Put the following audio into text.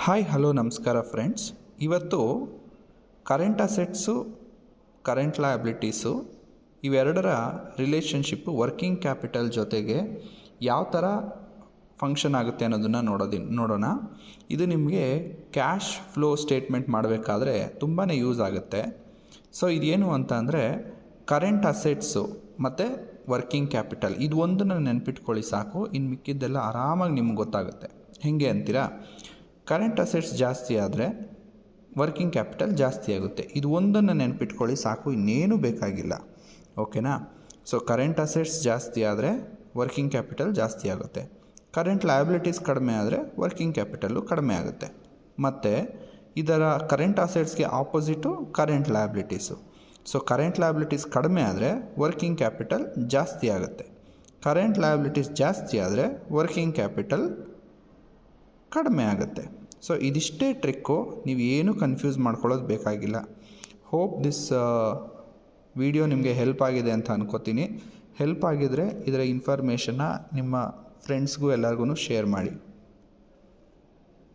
Hi hello ನಮಸ್ಕಾರ friends. ಇವತ್ತು current assets current liabilities ಇವೆರಡರ ರಿಲೇಷನ್ಶಿಪ್ಪು ವರ್ಕಿಂಗ್ ಕ್ಯಾಪಿಟಲ್ ಜೊತೆಗೆ ಯಾವ ಥರ ಫಂಕ್ಷನ್ ಆಗುತ್ತೆ ಅನ್ನೋದನ್ನು ನೋಡೋಣ. ಇದು ನಿಮಗೆ ಕ್ಯಾಶ್ ಫ್ಲೋ ಸ್ಟೇಟ್ಮೆಂಟ್ ಮಾಡಬೇಕಾದ್ರೆ ತುಂಬಾ ಯೂಸ್ ಆಗುತ್ತೆ. ಸೊ ಇದೇನು ಅಂತ ಅಂದರೆ ಕರೆಂಟ್ ಅಸೆಟ್ಸು ಮತ್ತು ವರ್ಕಿಂಗ್ ಕ್ಯಾಪಿಟಲ್ ಇದು ಒಂದನ್ನು ನೆನ್ಪಿಟ್ಕೊಳ್ಳಿ ಸಾಕು. ಇನ್ನು ಮಿಕ್ಕಿದ್ದೆಲ್ಲ ಆರಾಮಾಗಿ ನಿಮ್ಗೆ ಗೊತ್ತಾಗುತ್ತೆ. ಹೇಗೆ ಅಂತೀರಾ? ಕರೆಂಟ್ ಅಸೆಟ್ಸ್ ಜಾಸ್ತಿ ಆದರೆ ವರ್ಕಿಂಗ್ ಕ್ಯಾಪಿಟಲ್ ಜಾಸ್ತಿ ಆಗುತ್ತೆ. ಇದು ಒಂದನ್ನು ನೆನ್ಪಿಟ್ಕೊಳ್ಳಿ ಸಾಕು, ಇನ್ನೇನು ಬೇಕಾಗಿಲ್ಲ. ಓಕೆನಾ? ಸೊ ಕರೆಂಟ್ ಅಸೆಟ್ಸ್ ಜಾಸ್ತಿ ಆದರೆ ವರ್ಕಿಂಗ್ ಕ್ಯಾಪಿಟಲ್ ಜಾಸ್ತಿ ಆಗುತ್ತೆ. ಕರೆಂಟ್ ಲಯಬಿಲಿಟೀಸ್ ಕಡಿಮೆ ಆದರೆ ವರ್ಕಿಂಗ್ ಕ್ಯಾಪಿಟಲ್ಲು ಕಡಿಮೆ ಆಗುತ್ತೆ. ಮತ್ತು ಇದರ ಕರೆಂಟ್ ಅಸೆಟ್ಸ್ಗೆ opposite current liabilities. So current liabilities ಕಡಿಮೆ ಆದರೆ ವರ್ಕಿಂಗ್ ಕ್ಯಾಪಿಟಲ್ ಜಾಸ್ತಿ ಆಗುತ್ತೆ. ಕರೆಂಟ್ ಲಯಬಿಲಿಟೀಸ್ ಜಾಸ್ತಿ ಆದರೆ ವರ್ಕಿಂಗ್ ಕ್ಯಾಪಿಟಲ್ ಕಡಿಮೆ ಆಗುತ್ತೆ. ಸೊ ಇದಿಷ್ಟೇ ಟ್ರಿಕ್ಕು, ನೀವು ಏನು ಕನ್ಫ್ಯೂಸ್ ಮಾಡ್ಕೊಳ್ಳೋದು ಬೇಕಾಗಿಲ್ಲ. ಹೋಪ್ ದಿಸ್ ವಿಡಿಯೋ ನಿಮಗೆ ಹೆಲ್ಪ್ ಆಗಿದೆ ಅಂತ ಅನ್ಕೋತೀನಿ. ಹೆಲ್ಪ್ ಆಗಿದರೆ ಇದರ ಇನ್ಫಾರ್ಮೇಷನ್ನ ನಿಮ್ಮ ಫ್ರೆಂಡ್ಸ್ಗೂ ಎಲ್ಲರಿಗೂ ಶೇರ್ ಮಾಡಿ.